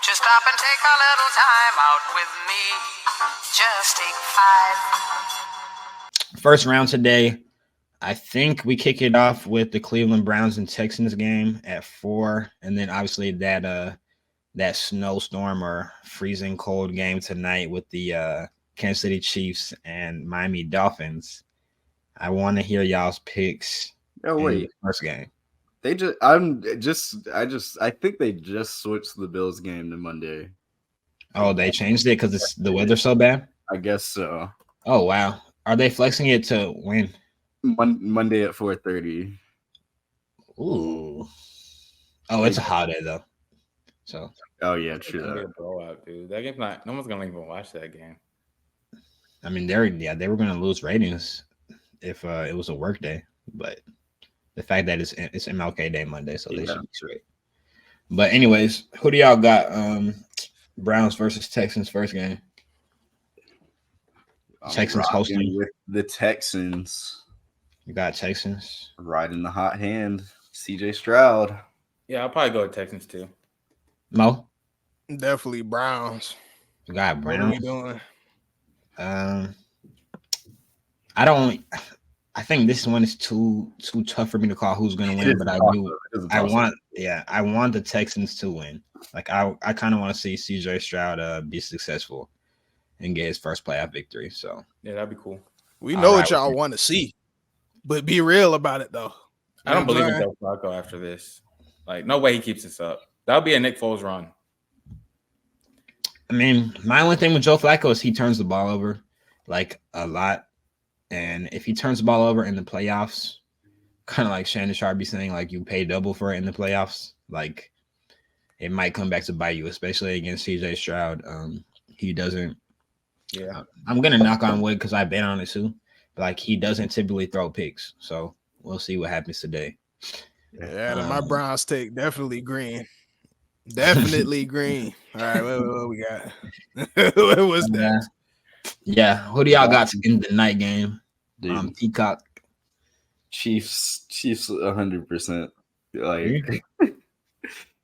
you stop and take a little time out with me? Just take 5. First round today. I think we kick it off with the Cleveland Browns and Texans game at 4, and then obviously that snowstorm or freezing cold game tonight with the Kansas City Chiefs and Miami Dolphins. I want to hear y'all's picks. Oh wait, first game. I think they just switched the Bills game to Monday. Oh, they changed it because the weather's so bad? I guess so. Oh wow, are they flexing it to when? Monday at 4:30. Ooh. Oh, it's a holiday though. So. Oh yeah, true. That. A blowout, dude. That game's not. No one's gonna even watch that game. I mean, they were gonna lose ratings if it was a work day, but the fact that it's MLK Day Monday, so they should be straight. But anyways, who do y'all got? Browns versus Texans first game. Texans hosting with the Texans. You got Texans riding the hot hand. CJ Stroud. Yeah, I'll probably go with Texans too. Mo? Definitely Browns. You got Browns. What are we doing? I think this one is too tough for me to call who's gonna win, but I want the Texans to win. Like I kind of want to see CJ Stroud be successful and get his first playoff victory. So yeah, that'd be cool. We know what y'all want to see, but be real about it though. I don't believe in Joe Flacco after this. Like, no way he keeps this up. That'll be a Nick Foles run. I mean, my only thing with Joe Flacco is he turns the ball over like a lot. And if he turns the ball over in the playoffs, kind of like Shannon Sharp be saying, like you pay double for it in the playoffs, like it might come back to bite you, especially against CJ Stroud. He doesn't. Yeah, I'm gonna knock on wood because I've been on it too. But like he doesn't typically throw picks, so we'll see what happens today. Yeah, my Browns take definitely green. Definitely green. All right, what we got? What was that? Yeah, who do y'all got in the night game? Peacock. Chiefs 100%. Like,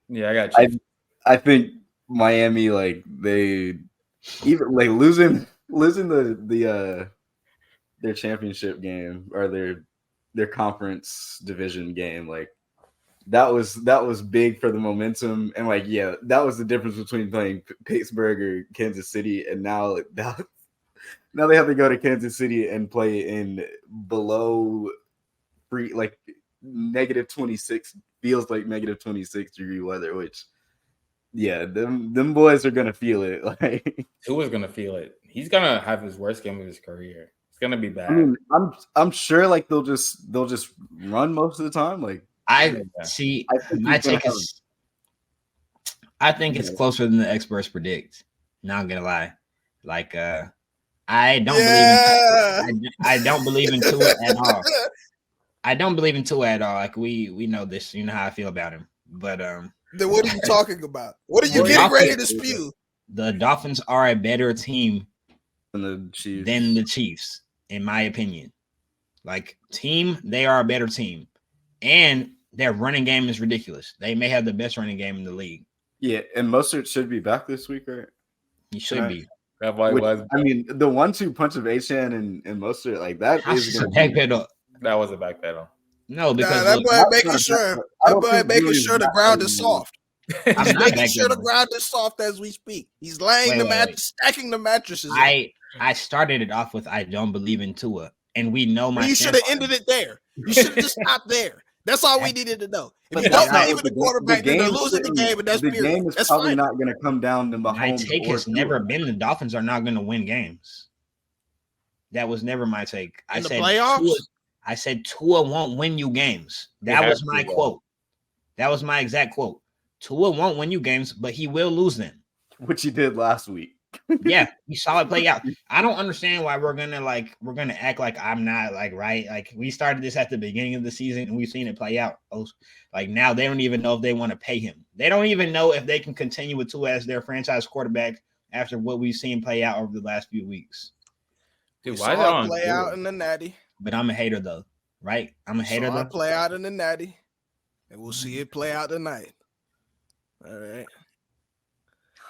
yeah, I got Chiefs. I think Miami, like they even like losing the their championship game or their conference division game, like that was big for the momentum. And like, yeah, that was the difference between playing Pittsburgh or Kansas City. And now they have to go to Kansas City and play in below like negative 26, feels like negative 26 degree weather, which yeah, them boys are gonna feel it. Like who is gonna feel it? He's gonna have his worst game of his career. It's gonna be bad. I mean, I'm sure like they'll just run most of the time. Like I think it's closer than the experts predict. Not gonna lie. Like I don't believe in Tua at all. I don't believe in Tua at all. Like we know this. You know how I feel about him. But then what are you talking about? What are you getting ready to spew? The Dolphins are a better team than the Chiefs, in my opinion. Like team, they are a better team. And their running game is ridiculous. They may have the best running game in the league. Yeah, and Mostert should be back this week, right? He should be. I mean, the 1-2 punch of Achane and Mostert, like that is a backpedal. That was a backpedal. No, because that boy making sure the ground is soft. He's making sure the ground is soft as we speak. He's laying stacking the mattresses. I started it off with I don't believe in Tua, and we know my. You should have ended it there. You should have just stopped there. That's all we needed to know. If you don't believe in the quarterback, then they're losing the game, and that's the game is probably not going to come down to Mahomes. My take has never been the Dolphins are not going to win games. That was never my take. I said playoffs. I said Tua won't win you games. That was my quote. That was my exact quote. Tua won't win you games, but he will lose them. Which he did last week. Yeah, we saw it play out. I don't understand why we're gonna act like I'm not like right. Like we started this at the beginning of the season and we've seen it play out. Like now they don't even know if they want to pay him. They don't even know if they can continue with Tua as their franchise quarterback after what we've seen play out over the last few weeks. Dude, why did it play out in the Natty? But I'm a hater though, right? I'm a hater though. Play out in the Natty, and we'll see it play out tonight. All right.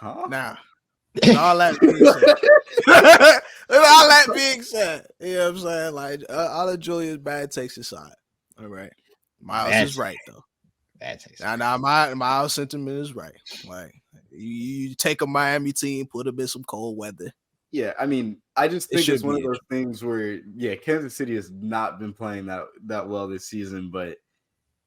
Huh? Now, with all that being said, all that being said, you know what I'm saying? Like, all of Julia's bad takes aside. All right. Miles is right, though. Bad taste. Now, my sentiment is right. Like, you take a Miami team, put them in some cold weather. Yeah, I mean, I just think it's one of be those things where, Kansas City has not been playing that well this season, but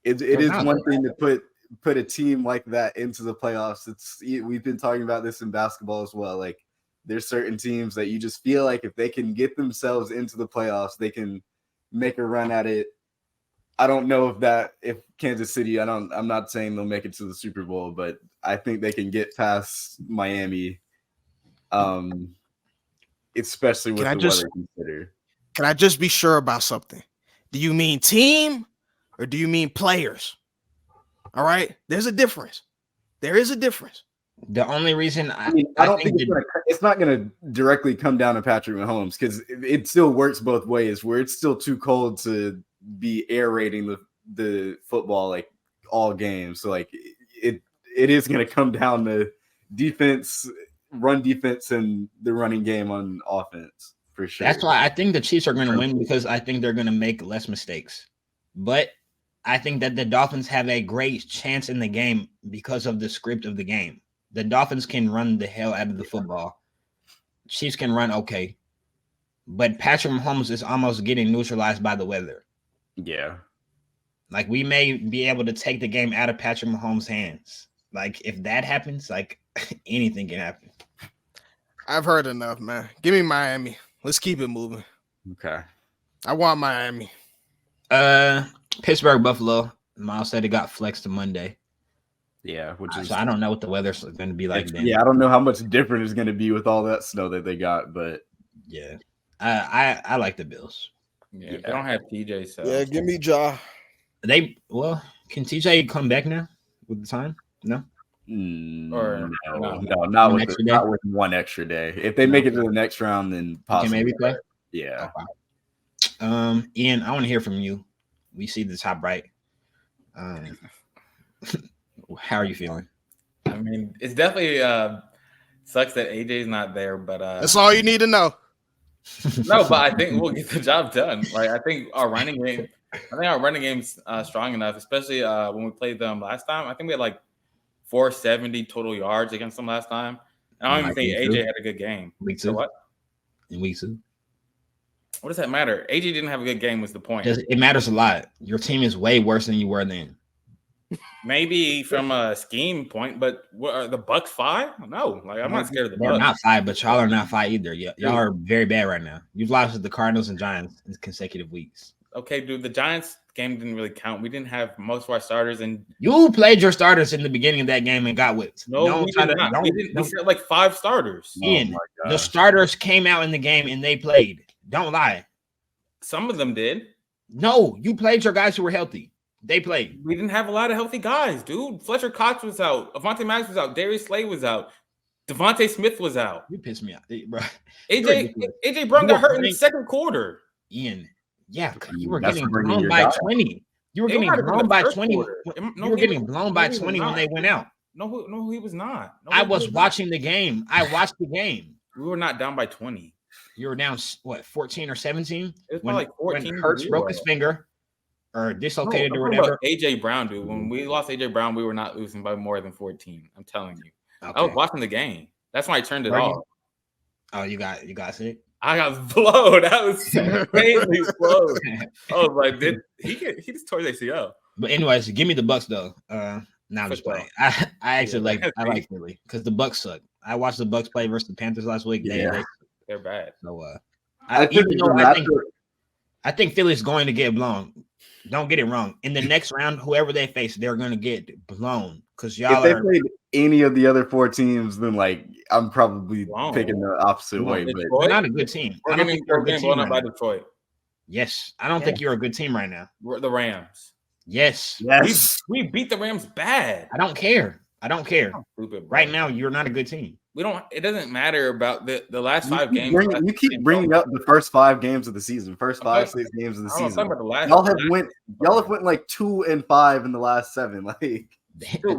it is one thing to put a team like that into the playoffs. We've been talking about this in basketball as well. Like, there's certain teams that you just feel like if they can get themselves into the playoffs, they can make a run at it. I don't know if Kansas City, I'm not saying they'll make it to the Super Bowl, but I think they can get past Miami. Especially with the weather considered. Can I just be sure about something? Do you mean team or do you mean players? All right. There's a difference. There is a difference. The only reason I don't think it's not going to directly come down to Patrick Mahomes because it still works both ways where it's still too cold to be aerating the football like all games. So like it is going to come down to defense, run defense, and the running game on offense for sure. That's why I think the Chiefs are going to win because I think they're going to make less mistakes. But I think that the Dolphins have a great chance in the game because of the script of the game. The Dolphins can run the hell out of the football. Chiefs can run okay. But Patrick Mahomes is almost getting neutralized by the weather. Yeah. Like, we may be able to take the game out of Patrick Mahomes' hands. Like, if that happens, like, anything can happen. I've heard enough, man. Give me Miami. Let's keep it moving. Okay. I want Miami. Pittsburgh, Buffalo. Miles said it got flexed to Monday. Yeah, which is so I don't know what the weather's going to be like then. Yeah, I don't know how much different it's going to be with all that snow that they got, but yeah, I like the Bills. Yeah, they don't have TJ. So yeah, give me Ja. Can TJ come back now with the time? No. Or no, not with one extra day. If they make it to the next round, then possibly. Can maybe play. Yeah. Okay. Ian, I want to hear from you. We see the top right. How are you feeling? I mean, it's definitely sucks that AJ's not there, but that's all you need to know. No, but I think we'll get the job done. Like, I think our running game's strong enough, especially when we played them last time. I think we had like 470 total yards against them last time. I don't even think AJ had a good game. Week 2. So what? In week 2. What does that matter? AJ didn't have a good game was the point. It matters a lot. Your team is way worse than you were then. Maybe from a scheme point, but what are the Bucks 5? No, like I'm not scared of the Bucks. They're not 5, but y'all are not 5 either. Y'all are very bad right now. You've lost to the Cardinals and Giants in consecutive weeks. Okay, dude, the Giants game didn't really count. We didn't have most of our starters, and you played your starters in the beginning of that game and got whipped. No, we did not. We said like 5 starters. Ian, the starters came out in the game and they played. Don't lie. Some of them did. No, you played your guys who were healthy. They played. We didn't have a lot of healthy guys, dude. Fletcher Cox was out. Avonte Maddox was out. Darius Slay was out. Devontae Smith was out. You pissed me off, bro. AJ Brown got hurt in the second quarter. Ian, yeah, you were getting blown by 20. You were getting blown by 20. You were getting blown by 20 when they went out. No, he was not. I was watching the game. I watched the game. We were not down by 20. You were down, what, 14 or 17? It was like 14. When Hurts broke his finger or dislocated or whatever. AJ Brown, dude. When we lost AJ Brown, we were not losing by more than 14. I'm telling you. Okay. I was watching the game. That's why I turned it off. Oh, you got sick? I got blown. That was crazy blown. I was like, he just tore his ACL. But anyways, give me the Bucks though. Now I'm just playing. I actually like Philly because the Bucks suck. I watched the Bucks play versus the Panthers last week. They're bad. So I think Philly's going to get blown. Don't get it wrong. In the next round, whoever they face, they're going to get blown because y'all. If they played any of the other 4 teams, then like I'm probably picking the opposite way. But they're not a good team. I don't think you're a good team by Detroit. Yes, I don't think you're a good team right now. We're the Rams. Yes. We beat the Rams bad. I don't care. Stupid, right now, you're not a good team. It doesn't matter about the last 5 games. You keep bringing up the first 5 games of the season, 6 games of the season. Y'all have went like 2-5 in the last 7. Like I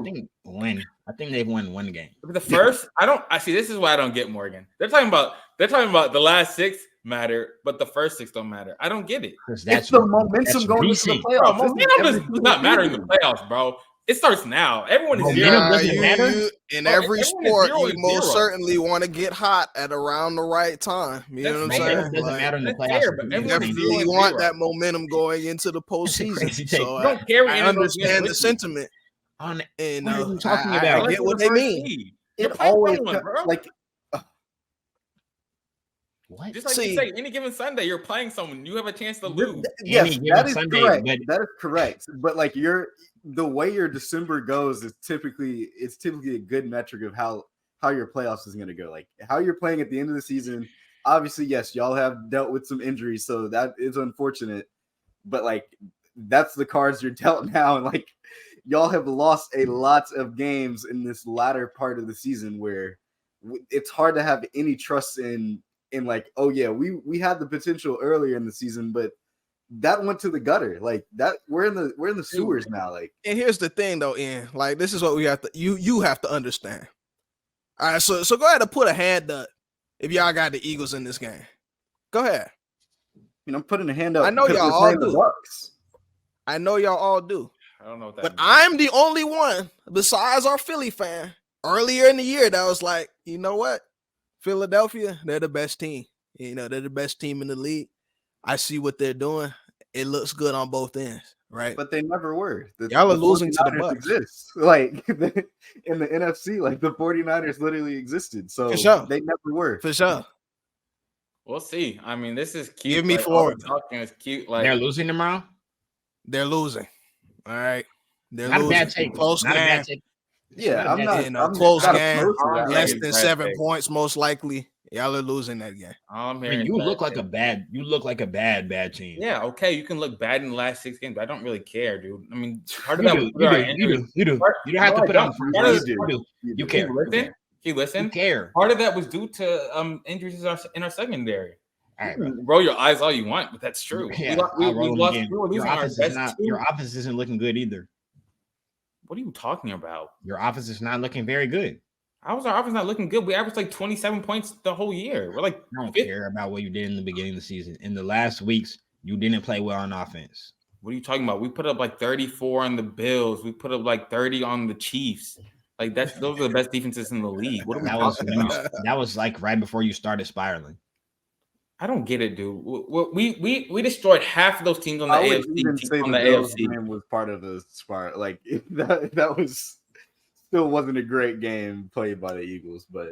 think when I think they've won one game. The first, I see. This is why I don't get Morgan. They're talking about the last 6 matter, but the first 6 don't matter. I don't get it. It's the momentum going into the Bro, playoffs. momentum does not matter in the playoffs, bro. It starts now. Everyone is Momentum zero. doesn't matter? In Bro, every everyone is sport, 0 you and most 0. certainly want to get hot at around the right time. You know what I'm That's saying? Momentum doesn't matter in the that's playoffs. fair, but everyone's Definitely, 0 you and want 0. that momentum going into the That's a postseason. crazy take. So You don't carry I any of those games understand with the you. sentiment, On and what are you talking I about? get Unless you're what the they first mean. seed. You're It playing always someone, bro. like What? Just like See- you say, any given Sunday, you're playing someone. You have a chance to lose. yes, given that is Sunday, correct. but- That is correct. But like the way your December goes is typically a good metric of how your playoffs is going to go. Like how you're playing at the end of the season. Obviously, yes, y'all have dealt with some injuries, so that is unfortunate. But like that's the cards you're dealt now, and like y'all have lost a lot of games in this latter part of the season where it's hard to have any trust in like, oh yeah, we had the potential earlier in the season, but that went to the gutter. Like that we're in the sewers now. Like, And here's the thing, though, Ian. Like this is what we have to you have to understand. All right, so go ahead and put a hand up if y'all got the Eagles in this game. Go ahead. I'm putting a hand up. I know because y'all we're all playing do. the Bucks. I know y'all all do. I don't know what that But means. I'm the only one besides our Philly fan earlier in the year that was like, you know what? Philadelphia, they're the best team. You know, they're the best team in the league. I see what they're doing. It looks good on both ends, right? But they never were. Y'all are losing to the 49ers Bucks. exist. Like in the NFC, like the 49ers literally existed. So For sure. they never were. For sure. We'll see. I mean, this is cute. Give me like, all the Florida. talking is cute. Like They're losing tomorrow. They're losing. All right. They're Not a losing. bad take. Close Not a game. bad take. Yeah, I'm not. In I'm a close not game, opposed to that. less Yeah, than bad 7 take. points, most likely. Y'all are losing that game. all I'm I hearing mean, is you bad look like take. a bad team. Yeah, okay. You can look bad in the last 6 games, but I don't really care, dude. I mean, part of You that do. was our injury. You do. Part- You don't have No, to I put on don't. front. Part of You the- do. You do. care. Can You you care. listen? Can you listen? You care. Part of that was due to injuries in our secondary. All right, You bro. can roll your eyes all you want, but that's true. Yeah, we I'll roll them lost. again. We were losing our best two. Your offense isn't looking good either. What are you talking about? Your offense is not looking very good. How was our offense not looking good? We averaged like 27 points the whole year. We're like, I don't fifth. care about what you did in the beginning of the season. In the last weeks, you didn't play well on offense. What are you talking about? We put up like 34 on the Bills. We put up like 30 on the Chiefs. Like those are the best defenses in the league. What are we talking about? That was like right before you started spiraling. I don't get it, dude. We destroyed half of those teams on the I would AFC. even say On the the Bills AFC. game was part of the spiral. Like that was still wasn't a great game played by the Eagles, but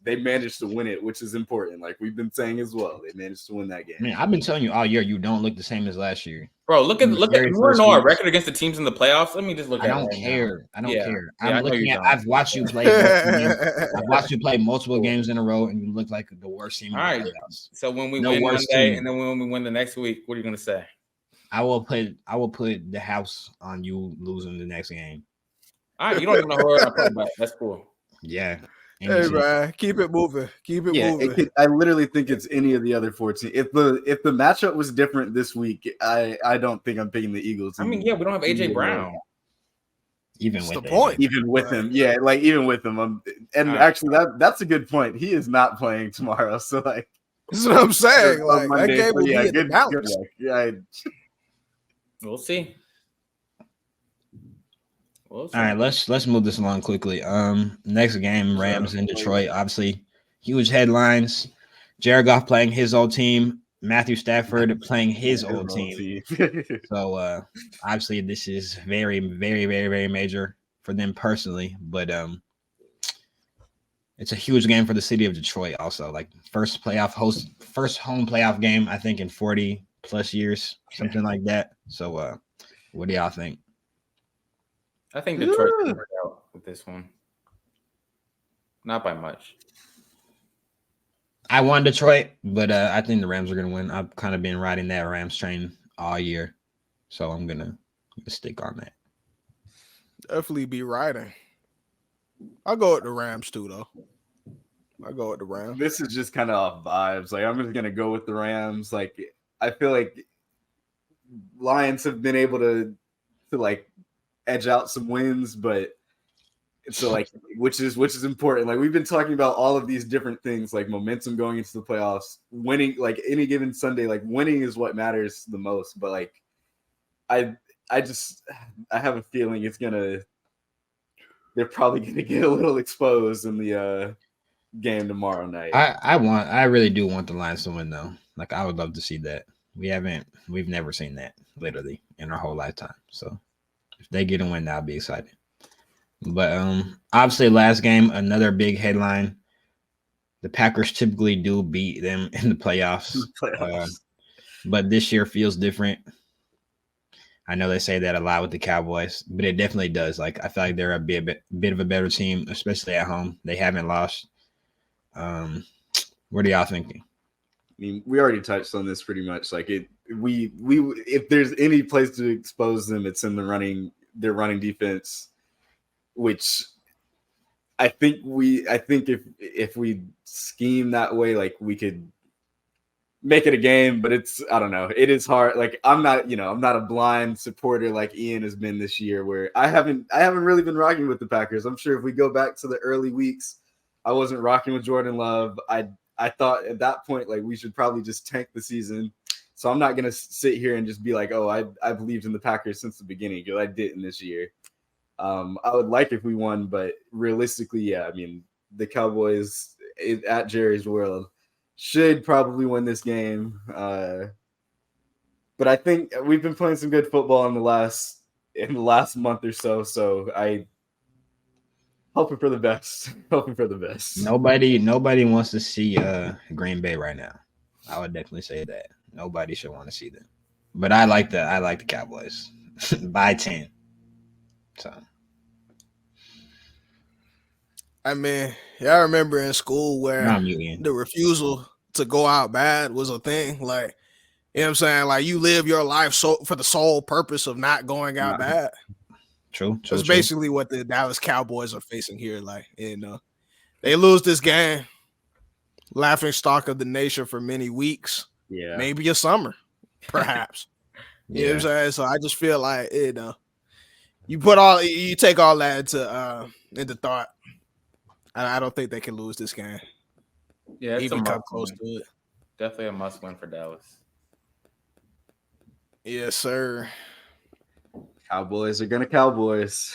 they managed to win it, which is important. Like we've been saying as well, they managed to win that game. I mean, I've been telling you all year you don't look the same as last year. Bro, look at In the you want very to first know our weeks. record against the teams in the playoffs? Let me just look I at don't it right care. I don't Yeah. care. Yeah, I I'm know looking you at. don't. I've watched you play. I've watched you play multiple games in a row, and you look like the worst team in All the right. playoffs. So when we No win one worse day team. and then when we win the next week, what are you gonna say? I will put the house on you losing the next game. All right, you don't even know who I'm talking about. That's cool. Yeah. Hey, man, keep it moving. Keep it Yeah, moving. I literally think it's any of the other 14. If the matchup was different this week, I don't think I'm picking the Eagles. I mean, yeah, we don't have AJ Brown. Even That's with the it. point. Even with him, yeah, like even with him, and All right. actually that's a good point. He is not playing tomorrow, so like That's what I'm saying. on Like Monday, that game so will yeah, be in the good balance. luck. Yeah, We'll see. We'll see. All right, let's move this along quickly. Next game, Rams in Detroit. Obviously, huge headlines. Jared Goff playing his old team. Matthew Stafford playing his old team. So obviously, this is very, very, very, very major for them personally. But it's a huge game for the city of Detroit. Also, like first home playoff game, I think in 40 plus years, something like that. So, what do y'all think? I think Detroit can work out with this one. Not by much. I won Detroit, but I think the Rams are going to win. I've kind of been riding that Rams train all year, so I'm gonna stick on that. Definitely be riding. I'll go with the Rams too, though. I'll go with the Rams. This is just kind of off vibes. Like I'm just gonna go with the Rams. Like I feel like Lions have been able to like edge out some wins, but So like, which is important. Like we've been talking about all of these different things, like momentum going into the playoffs, winning, like any given Sunday, like winning is what matters the most. But like, I have a feeling they're probably gonna get a little exposed in the game tomorrow night. I really do want the Lions to win though. Like I would love to see that. We've never seen that literally in our whole lifetime. So if they get a win, that'll be exciting. But obviously last game, another big headline. The Packers typically do beat them in the playoffs. But this year feels different. I know they say that a lot with the Cowboys, but it definitely does. Like I feel like they're a bit of a better team, especially at home. They haven't lost. What are y'all thinking? I mean, we already touched on this pretty much. Like we if there's any place to expose them, it's in their running defense, which I think if we scheme that way, like we could make it a game, but I don't know. It is hard. Like I'm not a blind supporter like Ian has been this year, where I haven't really been rocking with the Packers. I'm sure if we go back to the early weeks, I wasn't rocking with Jordan Love. I thought at that point, like we should probably just tank the season. So I'm not gonna sit here and just be like, oh, I believed in the Packers since the beginning, because I didn't this year. I would like if we won, but realistically, yeah, I mean, the Cowboys at Jerry's World should probably win this game. But I think we've been playing some good football in the last month or so. So I hoping for the best. Hoping for the best. Nobody wants to see Green Bay right now. I would definitely say that. Nobody should want to see them. But I like the Cowboys by 10. So I mean, I remember in school where the refusal to go out bad was a thing. Like, you know what I'm saying? Like, you live your life for the sole purpose of not going out bad. True. That's basically what the Dallas Cowboys are facing here. Like, they lose this game, laughing stock of the nation for many weeks. Yeah. Maybe a summer, perhaps. You know what I'm saying? So I just feel like, you take all that into thought. I don't think they can lose this game. Yeah, it's even come close to it. Definitely a must win for Dallas. Yes, sir. Cowboys are gonna Cowboys.